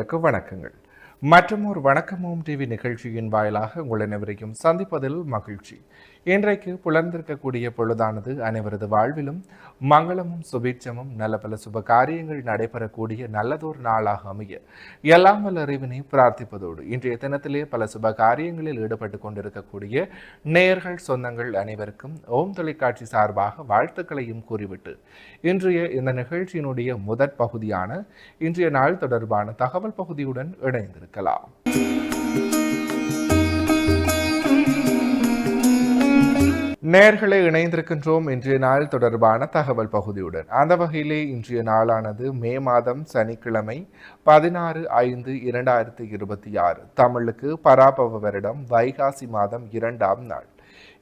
வணக்கங்கள். மற்றொரு வணக்கமும் டிவி நிகழ்ச்சியின் வாயிலாக உங்கள் அனைவரையும் சந்திப்பதில் மகிழ்ச்சி. இன்றைக்கு புலர்ந்திருக்கக்கூடிய பொழுதானது அனைவரது வாழ்விலும் மங்களமும் சுபீட்சமும் நல்ல பல சுப காரியங்கள் நடைபெறக்கூடிய நல்லதொரு நாளாக அமைய எல்லாம் வல்ல இறைவனை பிரார்த்திப்பதோடு இன்றைய தினத்திலே பல சுப காரியங்களில் ஈடுபட்டு கொண்டிருக்கக்கூடிய நேயர்கள் சொந்தங்கள் அனைவருக்கும் ஓம் தொலைக்காட்சி சார்பாக வாழ்த்துக்களையும் கூறிவிட்டு இன்றைய இந்த நிகழ்ச்சியினுடைய முதற் பகுதியான இன்றைய நாள் தொடர்பான தகவல் பகுதியுடன் இணைந்திருக்கலாம். நேர்களை இணைந்திருக்கின்றோம் இன்றைய நாள் தொடர்பான தகவல் பகுதியுடன். அந்த வகையிலே இன்றைய நாளானது மே மாதம் சனிக்கிழமை 16/5/2026 தமிழுக்கு பராபவ வருடம் வைகாசி மாதம் 2ஆம் நாள்.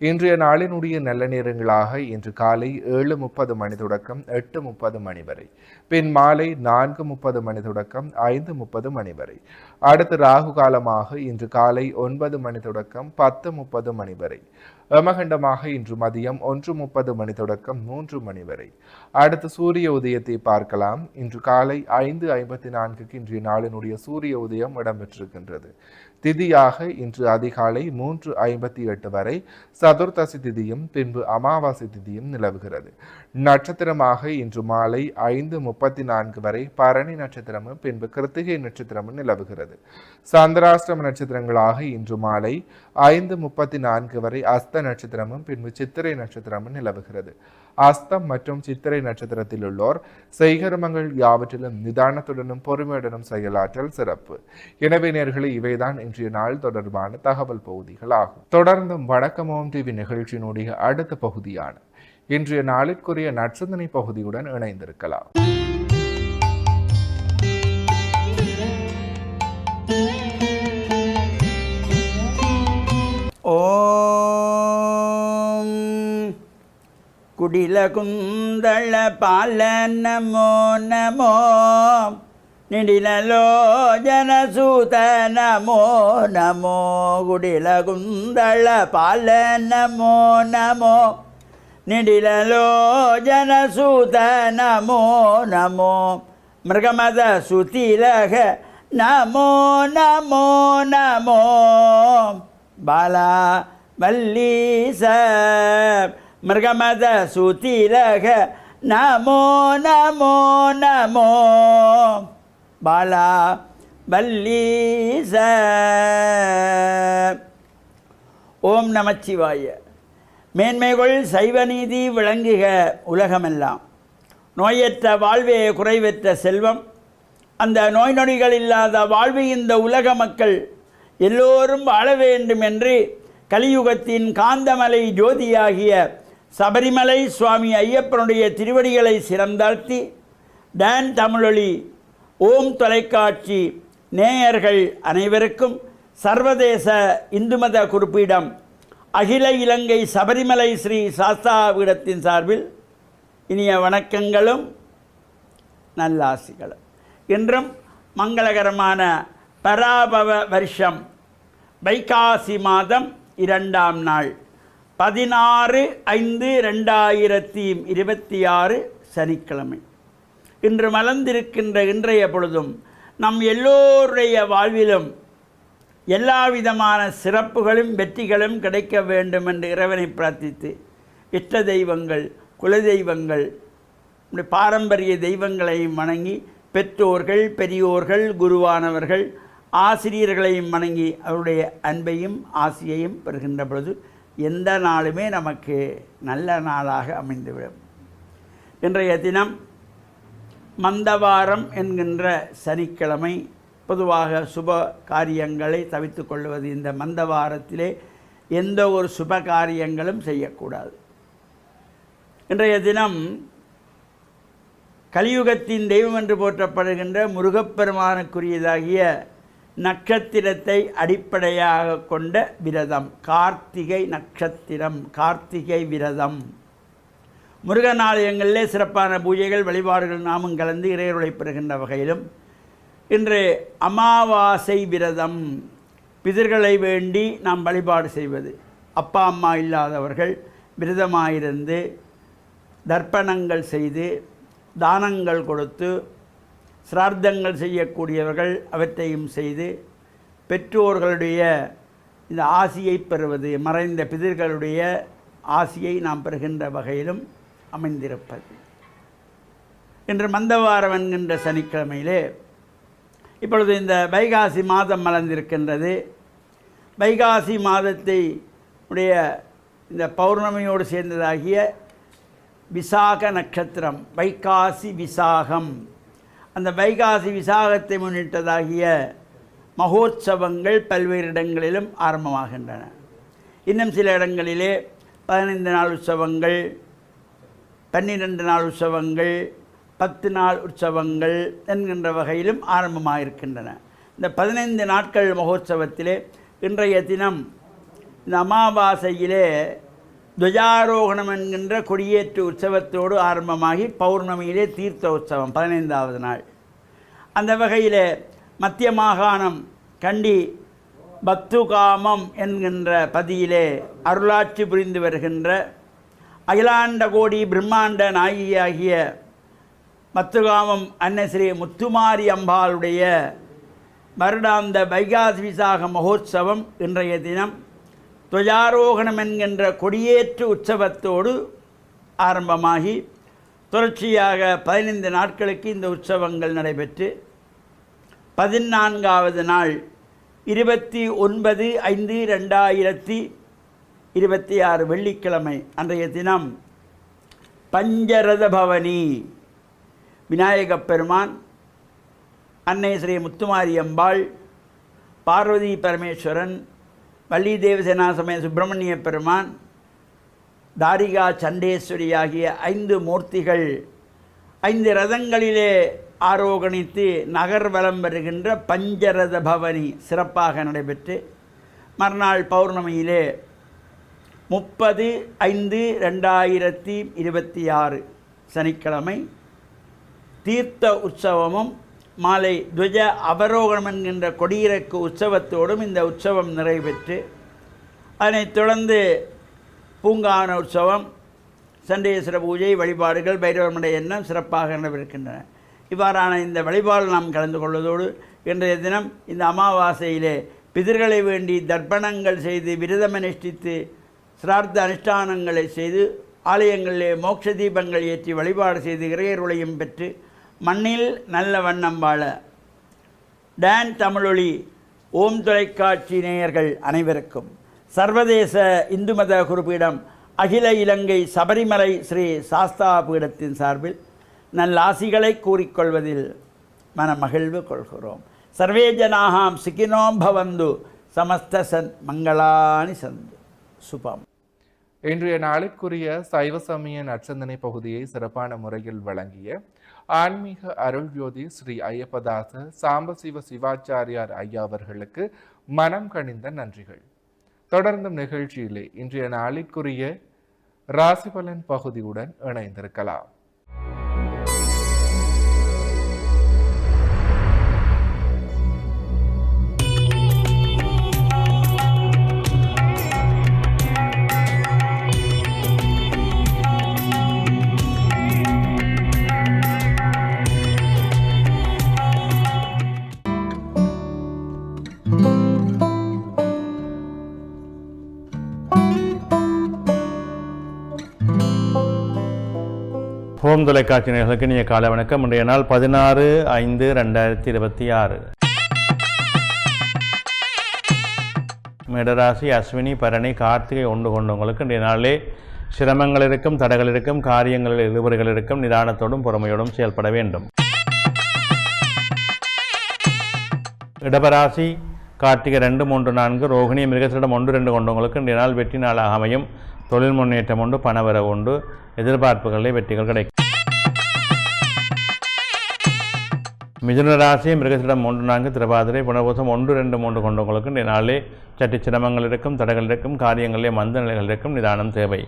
இன்றைய நாளினுடைய நல்ல நேரங்களாக இன்று காலை 7:30 மணி தொடக்கம் 8:30 மணி வரை, பின் மாலை 4:30 மணி தொடக்கம் 5:30 மணி வரை. அடுத்து ராகு காலமாக இன்று காலை 9 மணி தொடக்கம் 10:30 மணி வரை. யமகண்டமாக இன்று மதியம் 1:30 மணி தொடக்கம் 3 மணி வரை. அடுத்து சூரிய உதயத்தை பார்க்கலாம். இன்று காலை 5:54 இன்றைய நாளினுடைய சூரிய உதயம் இடம்பெற்றிருக்கின்றது. திதியாக இன்று அதிகாலை 3:58 வரை சதுர்த்தசி திதியும் பின்பு அமாவாசை திதியும் நிலவுகிறது. நட்சத்திரமாக இன்று மாலை 5:34 வரை பரணி நட்சத்திரமும் பின்பு கிருத்திகை நட்சத்திரமும் நிலவுகிறது. சந்திராஷ்டம நட்சத்திரங்களாக இன்று மாலை 5:34 வரை அஸ்த நட்சத்திரமும் பின்பு சித்திரை நட்சத்திரமும் நிலவுகிறது. அஸ்தம் மற்றும் சித்திரை நட்சத்திரத்தில் உள்ளோர் செய்கர்மங்கள் யாவற்றிலும் நிதானத்துடனும் பொறுமையுடனும் செயலாற்றல் சிறப்பு. எனவே நேயர்களே, இவைதான் இன்றைய நாள் தொடர்பான தகவல் பகுதிகள் ஆகும். தொடர்ந்தும் வணக்கமோம் டிவி நிகழ்ச்சியினுடைய அடுத்த பகுதியான இன்றைய நாளிற்குரிய நற்சிந்தனை பகுதியுடன் இணைந்திருக்கலாம். குடில குந்தள பால நமோ நமோ நிடிலோ ஜனசூத நமோ நமோ குடில குந்தள பால நமோ நமோ நிடிலோ ஜனசூத நமோ நமோ மிருகமத சுதிலக நமோ நமோ நமோ பாலா வல்லீச மிருகமத சுதிலக நமோ நமோ நமோ பாலா வல்லீச. ஓம் நமச்சிவாய. மேன்மைகள் சைவநீதி விளங்குக உலகமெல்லாம். நோயற்ற வாழ்வே குறைவற்ற செல்வம். அந்த நோய் நொடிகள் இல்லாத வாழ்வு இந்த உலக மக்கள் எல்லோரும் வாழ வேண்டும் என்று கலியுகத்தின் காந்தமலை ஜோதியாகிய சபரிமலை சுவாமி ஐயப்பனுடைய திருவடிகளை சிறந்தாழ்த்தி டான் தமிழொலி ஓம் தொலைக்காட்சி நேயர்கள் அனைவருக்கும் சர்வதேச இந்து மத குறிப்பீடம் அகில இலங்கை சபரிமலை ஸ்ரீ சாஸ்தாபீடத்தின் சார்பில் இனிய வணக்கங்களும் நல்லாசிகளும். இன்றும் மங்களகரமான பராபவ வருஷம் வைகாசி மாதம் 2ஆம் நாள் 16/5/2026 சனிக்கிழமை. இன்று மலர்ந்திருக்கின்ற இன்றைய பொழுதும் நம் எல்லோருடைய வாழ்விலும் எல்லா விதமான சிறப்புகளும் வெற்றிகளும் கிடைக்க வேண்டும் என்று இறைவனை பிரார்த்தித்து இஷ்ட தெய்வங்கள், குலதெய்வங்கள், பாரம்பரிய தெய்வங்களையும் வணங்கி பெற்றோர்கள், பெரியோர்கள், குருவானவர்கள், ஆசிரியர்களையும் வணங்கி அவருடைய அன்பையும் ஆசியையும் பெறுகின்ற பொழுது எந்த நாளுமே நமக்கு நல்ல நாளாக அமைந்துவிடும். இன்றைய தினம் மந்தவாரம் என்கின்ற சனிக்கிழமை. பொதுவாக சுப காரியங்களை தவிர்த்து கொள்வது. இந்த மந்தவாரத்திலே எந்த ஒரு சுப காரியங்களும் செய்யக்கூடாது. இன்றைய தினம் கலியுகத்தின் தெய்வம் என்று போற்றப்படுகின்ற முருகப்பெருமானுக்குரியதாகிய நட்சத்திரத்தை அடிப்படையாக கொண்ட விரதம் கார்த்திகை நட்சத்திரம், கார்த்திகை விரதம். முருகன் ஆலயங்களிலே சிறப்பான பூஜைகள், வழிபாடுகள் நாமும் கலந்து இறையருளை பெறுகின்ற வகையிலும் இன்று அமாவாசை விரதம், பிதர்களை வேண்டி நாம் வழிபாடு செய்வது. அப்பா அம்மா இல்லாதவர்கள் விரதமாயிருந்து தர்ப்பணங்கள் செய்து தானங்கள் கொடுத்து சிரார்த்தங்கள் செய்யக்கூடியவர்கள் அவற்றையும் செய்து பெற்றோர்களுடைய இந்த ஆசியை பெறுவது, மறைந்த பிதர்களுடைய ஆசியை நாம் பெறுகின்ற வகையிலும் அமைந்திருப்பது. இன்று மந்தவாரம் என்கின்ற சனிக்கிழமையிலே இப்பொழுது இந்த வைகாசி மாதம் மலர்ந்திருக்கின்றது. வைகாசி மாதத்தை உடைய இந்த பௌர்ணமியோடு சேர்ந்ததாகிய விசாக நட்சத்திரம், வைகாசி விசாகம், அந்த வைகாசி விசாகத்தை முன்னிட்டதாகிய மகோத்சவங்கள் பல்வேறு இடங்களிலும் ஆரம்பமாகின்றன. இன்னும் சில இடங்களிலே 15 நாள் உற்சவங்கள், 12 நாள் உற்சவங்கள், 10 நாள் உற்சவங்கள் என்கின்ற வகையிலும் ஆரம்பமாக இருக்கின்றன. இந்த 15 நாட்கள் மகோத்சவத்திலே இன்றைய தினம் இந்த அமாவாசையிலே துவஜாரோகணம் என்கின்ற கொடியேற்று உற்சவத்தோடு ஆரம்பமாகி பௌர்ணமியிலே தீர்த்த உற்சவம் 15வது நாள். அந்த வகையிலே மத்திய மாகாணம் கண்டி பக்துகாமம் என்கின்ற பதியிலே அருளாட்சி புரிந்து வருகின்ற அகிலாண்ட கோடி பிரம்மாண்ட நாயகியாகிய மத்துகாமம் அன்னை ஸ்ரீ முத்துமாரி அம்பாளுடைய வருடாந்த வைகாசி விசாக மகோத்சவம் இன்றைய தினம் துவஜாரோகணம் என்கின்ற கொடியேற்று உற்சவத்தோடு ஆரம்பமாகி தொடர்ச்சியாக 15 நாட்களுக்கு இந்த உற்சவங்கள் நடைபெற்று 14வது நாள் 29/5/2026 வெள்ளிக்கிழமை அன்றைய தினம் பஞ்சரத பவனி விநாயகப் பெருமான், அன்னை ஸ்ரீ முத்துமாரி அம்பாள், பார்வதி பரமேஸ்வரன், வள்ளி தேவசேனா சமய சுப்பிரமணிய பெருமான், தாரிகா சண்டேஸ்வரி ஆகிய 5 மூர்த்திகள் 5 ரதங்களிலே ஆரோகணித்து நகர்வலம் வருகின்ற பஞ்சரத பவனி சிறப்பாக நடைபெற்று மறுநாள் பௌர்ணமியிலே 30/5/2026 சனிக்கிழமை தீர்த்த உற்சவமும் மாலை துவஜ அவரோகணம் என்கின்ற கொடியிறக்கு உற்சவத்தோடும் இந்த உற்சவம் நிறைவேற்று அதனைத் தொடர்ந்து பூங்காவன உற்சவம், சண்டேஸ்வர பூஜை, வழிபாடுகள், பைரவர்மடை எண்ணம் சிறப்பாக நடைபெறுகின்றன. இவ்வாறான இந்த வழிபாடு நாம் கலந்து கொள்வதோடு இன்றைய தினம் இந்த அமாவாசையிலே பிதர்களை வேண்டி தர்ப்பணங்கள் செய்து விரதம் அனுஷ்டித்து சிரார்த்த அனுஷ்டானங்களை செய்து ஆலயங்களிலே மோட்ச தீபங்கள் ஏற்றி வழிபாடு செய்து இறையருளையும் பெற்று மண்ணில் நல்ல வண்ணம் வாழ டான் தமிழொலி ஓம் தொலைக்காட்சி நேயர்கள் அனைவருக்கும் சர்வதேச இந்து மத குருபீடம் அகில இலங்கை சபரிமலை ஸ்ரீ சாஸ்தா பீடத்தின் சார்பில் நல்லாசிகளை கூறிக்கொள்வதில் மனமகிழ்வு கொள்கிறோம். சர்வே ஜனாகாம் சுகினோம் பவந்து சமஸ்த சன் மங்களானி சந்து சுபம். இன்றைய நாளிற்குரிய சைவ சமய நற்சந்தனை பகுதியை சிறப்பான முறையில் வழங்கிய ஆன்மீக அருள் ஜோதி ஸ்ரீ ஐயப்பதாச சாம்பசிவ சிவாச்சாரியார் ஐயா அவர்களுக்கு மனம் கனிந்த நன்றிகள். தொடர்ந்தும் நிகழ்ச்சியிலே இன்றைய நாளிற்குரிய ராசிபலன் பகுதியுடன் இணைந்திருக்கலாம். ஓம் தொலைக்காட்சி நேயர்களுக்கு இனிய காலை வணக்கம். இன்றைய நாள் 16/5/2026. மேடராசி, அஸ்வினி, பரணி, கார்த்திகை ஒன்று கொண்டவங்களுக்கு இன்றைய நாளிலே சிரமங்கள் இருக்கும், தடைகள் இருக்கும், காரியங்களில் இழுபறிகள் இருக்கும். நிதானத்தோடும் பொறுமையோடும் செயல்பட வேண்டும். இடபராசி, கார்த்திகை 2, 3, 4, ரோகிணி, மிருகசரிடம் 1, 2 கொண்டவங்களுக்கு இன்றைய நாள் வெற்றி நாளாக அமையும். தொழில் முன்னேற்றம் உண்டு, பணவரவு உண்டு, எதிர்பார்ப்புகளிலே வெற்றிகள் கிடைக்கும். மிதுன ராசி, மிருகசரிடம் 3, 4, திருவாதிரை, புனர்பூசம் 1, 2, 3 கொண்டவங்களுக்கு இன்றைய நாளிலே சற்று சிரமங்கள் இருக்கும், தடைகள் இருக்கும், காரியங்களிலே மந்த நிலைகள் இருக்கும். நிதானம் தேவை.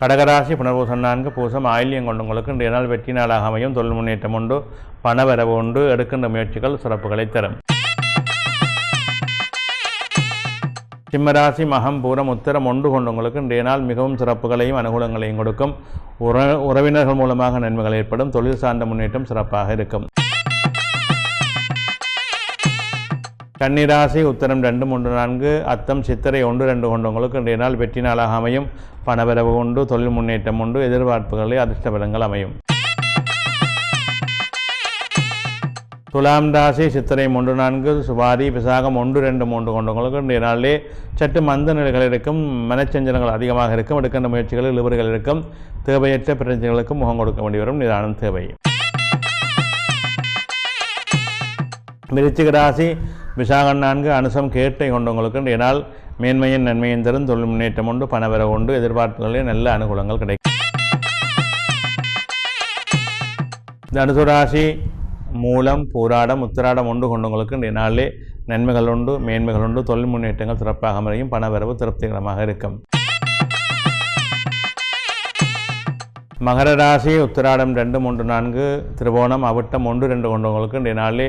கடகராசி, புனர்பூசம் 4, பூசம், ஆயில்யம் கொண்டவங்களுக்கு இன்றைய நாள் வெற்றி நாளாக அமையும். தொழில் முன்னேற்றம் உண்டு, பணவரவு உண்டு, எடுக்கின்ற முயற்சிகள் சிறப்புகளை தரும். சிம்மராசி மகம் பூரம் உத்தரம் ஒன்று கொண்டவங்களுக்கு இன்றைய நாள் மிகவும் சிறப்புகளையும் அனுகூலங்களையும் கொடுக்கும். உறவினர்கள் மூலமாக நன்மைகள் ஏற்படும். தொழில் சார்ந்த முன்னேற்றம் சிறப்பாக இருக்கும். கன்னிராசி உத்தரம் 2, 3, 4 அத்தம் சித்திரை 1, 2 கொண்டவங்களுக்கு இன்றைய நாள் வெற்றி நாளாக அமையும். பணவரவு உண்டு, தொழில் முன்னேற்றம் உண்டு, எதிர்பார்ப்புகளில் அதிர்ஷ்டபலங்கள் அமையும். துலாம் ராசி சித்திரை 3, 4 சுவாதி விசாகம் 1, 2, 3 கொண்டவங்களுக்கு இன்றைய நாளிலே சற்று மந்த நிலைகள் இருக்கும். மனச்சஞ்சலங்கள் அதிகமாக இருக்கும். எடுக்கின்ற முயற்சிகளில் இழுபறிகள் இருக்கும். தேவையற்ற பிரச்சனைகளுக்கு முகம் கொடுக்க வேண்டி வரும். நிதானம் தேவை. விருச்சிக ராசி விசாகம் 4 அனுசம் கேட்டை கொண்டவங்களுக்கு இன்றைய நாள் மேன்மையின் நன்மையின் தரும். தொழில் முன்னேற்றம் உண்டு, பணவரவு உண்டு, எதிர்பார்ப்புகளில் நல்ல அனுகூலங்கள் கிடைக்கும். தனுசு ராசி மூலம் பூராடம் உத்திராடம் 1 கொண்டவங்களுக்கு இன்றைய நாளிலே நன்மைகள் உண்டு, மேன்மைகள் உண்டு, தொழில் முன்னேற்றங்கள் சிறப்பாக அமையும். பணவரவு திருப்திகரமாக இருக்கும். மகர ராசி உத்திராடம் 2, 3, 4 திருவோணம் அவிட்டம் 1, 2 கொண்டவங்களுக்கு இன்றைய நாளிலே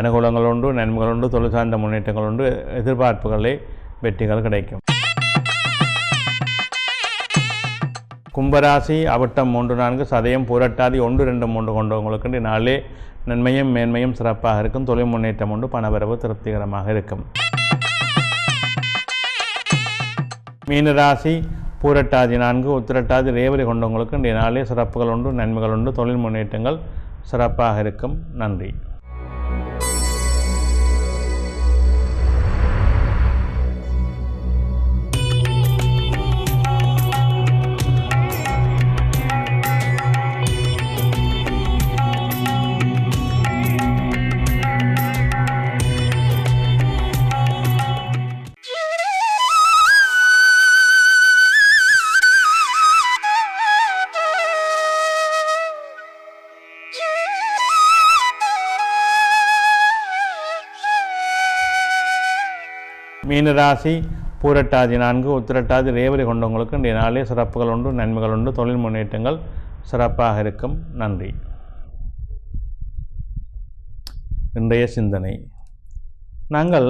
அனுகூலங்கள் உண்டு, நன்மைகள் உண்டு, தொழில் சார்ந்த முன்னேற்றங்கள் உண்டு, எதிர்பார்ப்புகளை வெற்றிகள் கிடைக்கும். கும்பராசி அவிட்டம் 3, 4 சதயம் பூரட்டாதி 1, 2, 3 கொண்டவங்களுக்கு இன்றைய நாளிலே நன்மையும் மேன்மையும் சிறப்பாக இருக்கும். தொழில் முன்னேற்றம் உண்டு, பணவரவு திருப்திகரமாக இருக்கும். மீனராசி பூரட்டாதி 4 உத்திரட்டாதி ரேவதி கொண்டவங்களுக்கு இன்றைய நாளிலே சிறப்புகள் உண்டு, நன்மைகள் உண்டு, தொழில் முன்னேற்றங்கள் சிறப்பாக இருக்கும். நன்றி. மீனராசி பூரட்டாதி 4 உத்திரட்டாதி ரேவதி கொண்டவங்களுக்கு இன்றைய நாளிலே சிறப்புகள் உண்டு, நன்மைகள் உண்டு, தொழில் முன்னேற்றங்கள் சிறப்பாக இருக்கும். நன்றி. இன்றைய சிந்தனை. நாங்கள்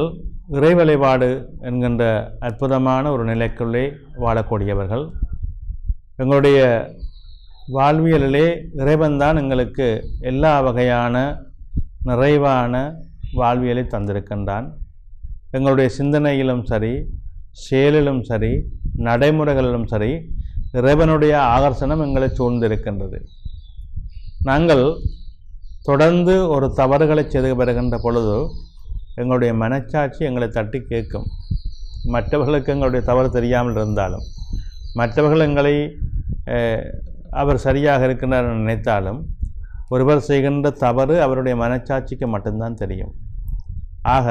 இறை வழிபாடு என்கின்ற அற்புதமான ஒரு நிலைக்குள்ளே வாழக்கூடியவர்கள். எங்களுடைய வாழ்வியலிலே இறைவன்தான் எங்களுக்கு எல்லா வகையான நிறைவான வாழ்வியலை தந்திருக்கின்றான். எங்களுடைய சிந்தனையிலும் சரி, செயலிலும் சரி, நடைமுறைகளிலும் சரி, இறைவனுடைய ஆகர்ஷணம் எங்களை சூழ்ந்திருக்கின்றது. நாங்கள் தொடர்ந்து ஒரு தவறுகளை செய்து வருகின்ற பொழுது எங்களுடைய மனச்சாட்சி எங்களை தட்டி கேட்கும். மற்றவர்களுக்கு எங்களுடைய தவறு தெரியாமல் இருந்தாலும், மற்றவர்கள் எங்களை அவர் சரியாக இருக்கின்றார் நினைத்தாலும், ஒருவர் செய்கின்ற தவறு அவருடைய மனச்சாட்சிக்கு மட்டும்தான் தெரியும். ஆக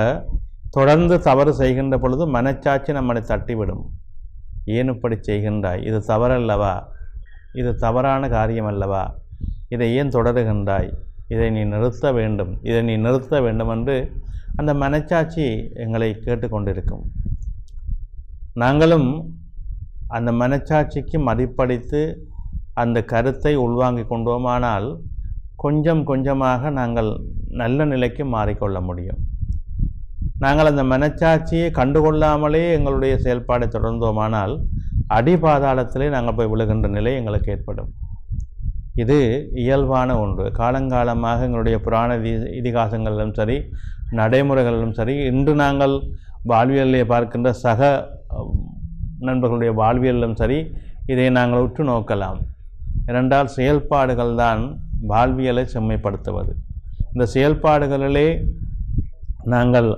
தொடர்ந்து தவறு செய்கின்ற பொழுது மனச்சாட்சி நம்மளை தட்டிவிடும். ஏன் இப்படி செய்கின்றாய்? இது தவறல்லவா? இது தவறான காரியம் அல்லவா? இதை ஏன் தொடருகின்றாய்? இதை நீ நிறுத்த வேண்டும், இதை நீ நிறுத்த வேண்டும் என்று அந்த மனச்சாட்சி எங்களை கேட்டுக்கொண்டிருக்கும். நாங்களும் அந்த மனச்சாட்சிக்கு மதிப்பளித்து அந்த கருத்தை உள்வாங்கிக் கொண்டோமானால் கொஞ்சம் கொஞ்சமாக நாங்கள் நல்ல நிலைக்கு மாறிக்கொள்ள முடியும். நாங்கள் அந்த மனச்சாட்சியை கண்டுகொள்ளாமலே எங்களுடைய செயல்பாடை தொடர்ந்தோமானால் அடிபாதாளத்திலே நாங்கள் போய் விழுகின்ற நிலை எங்களுக்கு ஏற்படும். இது இயல்பான ஒன்று. காலங்காலமாக எங்களுடைய புராண இதிகாசங்களிலும் சரி, நடைமுறைகளிலும் சரி, இன்று நாங்கள் வாழ்வியலிலே பார்க்கின்ற சக நண்பர்களுடைய வாழ்வியலிலும் சரி, இதை நாங்கள் உற்று நோக்கலாம். ஏனென்றால் செயல்பாடுகள் தான் வாழ்வியலை செம்மைப்படுத்துவது. இந்த செயல்பாடுகளிலே நாங்கள்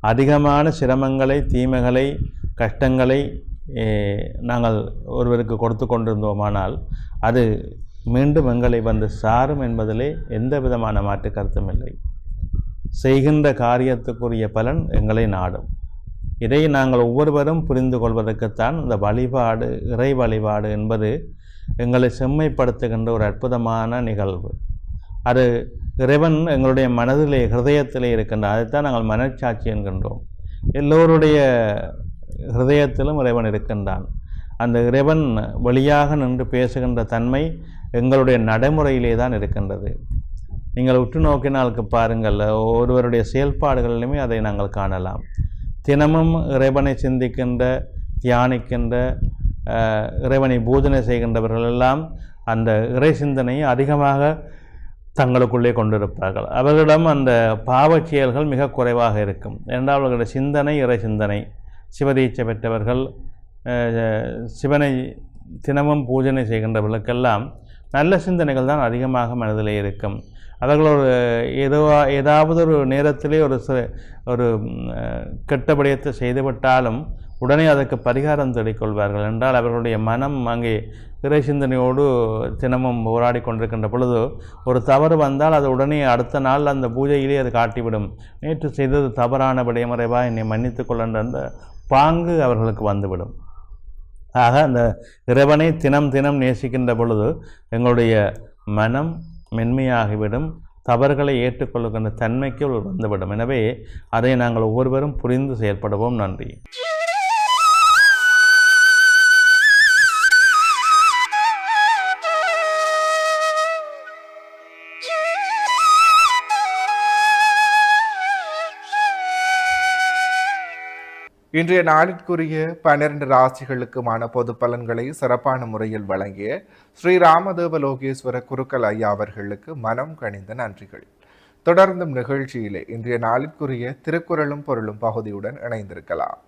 அதிகமான சிரமங்களை, தீமைகளை, கஷ்டங்களை நாங்கள் ஒருவருக்கு கொடுத்து கொண்டிருந்தோமானால் அது மீண்டும் எங்களை வந்து சாரும் என்பதிலே எந்த விதமான மாற்று கருத்தும் இல்லை. செய்கின்ற காரியத்துக்குரிய பலன் எங்களை நாடும். இதை நாங்கள் ஒவ்வொருவரும் புரிந்து கொள்வதற்குத்தான் இந்த வழிபாடு, இறை வழிபாடு என்பது எங்களை செம்மைப்படுத்துகின்ற ஒரு அற்புதமான நிகழ்வு. அது இறைவன் எங்களுடைய மனதிலே, ஹிருதயத்திலே இருக்கின்றான். அதைத்தான் நாங்கள் மனச்சாட்சி என்கின்றோம். எல்லோருடைய ஹிருதயத்திலும் இறைவன் இருக்கின்றான். அந்த இறைவன் வழியாக நின்று பேசுகின்ற தன்மை எங்களுடைய நடைமுறையிலே தான் இருக்கின்றது. நீங்கள் உற்று நோக்கினாலுக்கு பாருங்கள், ஒருவருடைய செயல்பாடுகளிலுமே அதை நாங்கள் காணலாம். தினமும் இறைவனை சிந்திக்கின்ற தியானிக்கின்ற இறைவனை பூஜனை செய்கின்றவர்கள் எல்லாம் அந்த இறை சிந்தனையை அதிகமாக தங்களுக்குள்ளே கொண்டிருப்பார்கள். அவர்களிடம் அந்த பாவச் செயல்கள் மிக குறைவாக இருக்கும். என்றால் அவர்களுடைய சிந்தனை இறை சிந்தனை. சிவதீட்சை பெற்றவர்கள், சிவனை தினமும் பூஜனை செய்கின்றவர்களுக்கெல்லாம் நல்ல சிந்தனைகள் தான் அதிகமாக மனதிலே இருக்கும். அவர்கள் ஏதாவது ஒரு நேரத்திலே ஒரு கெட்ட விடயத்தை செய்துவிட்டாலும் உடனே அதற்கு பரிகாரம் தேடிக்கொள்வார்கள். என்றால் அவர்களுடைய மனம் அங்கே இறை சிந்தனையோடு தினமும் போராடி கொண்டிருக்கின்ற பொழுது ஒரு தவறு வந்தால் அது உடனே அடுத்த நாள் அந்த பூஜையிலே அது காட்டிவிடும். நேற்று செய்தது தவறான விடயமுறைவா என்னை மன்னித்து கொள்ளன்ற அந்த பாங்கு அவர்களுக்கு வந்துவிடும். ஆக அந்த இறைவனை தினம் தினம் நேசிக்கின்ற பொழுது எங்களுடைய மனம் மென்மையாகிவிடும், தவறுகளை ஏற்றுக்கொள்ளுகின்ற தன்மைக்கு வந்துவிடும். எனவே அதை நாங்கள் ஒவ்வொருவரும் புரிந்து செயல்படுவோம். நன்றி. இன்றைய நாளிற்குரிய 12 ராசிகளுக்குமான பொது பலன்களை சிறப்பான முறையில் வழங்கிய ஸ்ரீ ராமதேவ லோகேஸ்வர குருக்கள் ஐயா அவர்களுக்கு மனம் கனிந்த நன்றிகள். தொடர்ந்தும் நிகழ்ச்சியிலே இன்றைய நாளிற்குரிய திருக்குறளும் பொருளும் பகுதியுடன் இணைந்திருக்கலாம்.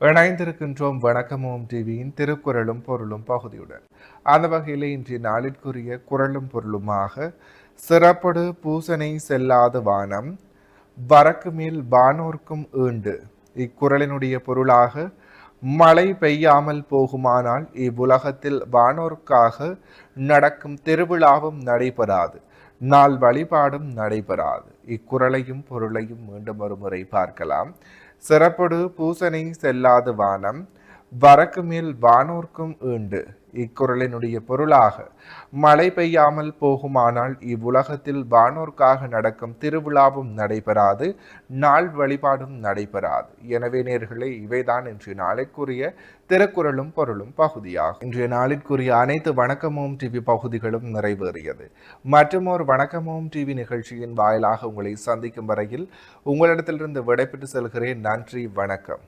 இணைந்திருக்கின்றோம் வணக்கமோம் டிவியின் திருக்குறளும் பொருளும் பகுதியுடன். அந்த வகையில் இன்றைய நாளிற்குரிய குறளும் பொருளுமாக சிறப்படு பூசனை செல்லாத வானம் வரக்கு மேல் வானோர்க்கும் ஈண்டு. இக்குறளினுடைய பொருளாக மழை பெய்யாமல் போகுமானால் இவ்வுலகத்தில் வானோருக்காக நடக்கும் திருவிழாவும் நடைபெறாது, நாள் வழிபாடும் நடைபெறாது. இக்குறளையும் பொருளையும் மீண்டும் ஒரு முறை பார்க்கலாம். சிறப்படு பூசனை செல்லாத வானம் வரக்கு மேல் வானோர்க்கும் ஈண்டு. இக்குறளினுடைய பொருளாக மழை பெய்யாமல் போகுமானால் இவ்வுலகத்தில் வானோர்க்காக நடக்கும் திருவிழாவும் நடைபெறாது, நாள் வழிபாடும் நடைபெறாது. எனவே நேர்களே, இவைதான் இன்றைய நாளிற்குரிய திருக்குறளும் பொருளும் பகுதியாகும். இன்றைய நாளிற்குரிய அனைத்து வணக்கமோம் டிவி பகுதிகளும் நிறைவேறியது. மற்றுமோர் வணக்கமோம் டிவி நிகழ்ச்சியின் வாயிலாக உங்களை சந்திக்கும் வரையில் உங்களிடத்திலிருந்து விடைபெற்று செல்கிறேன். நன்றி, வணக்கம்.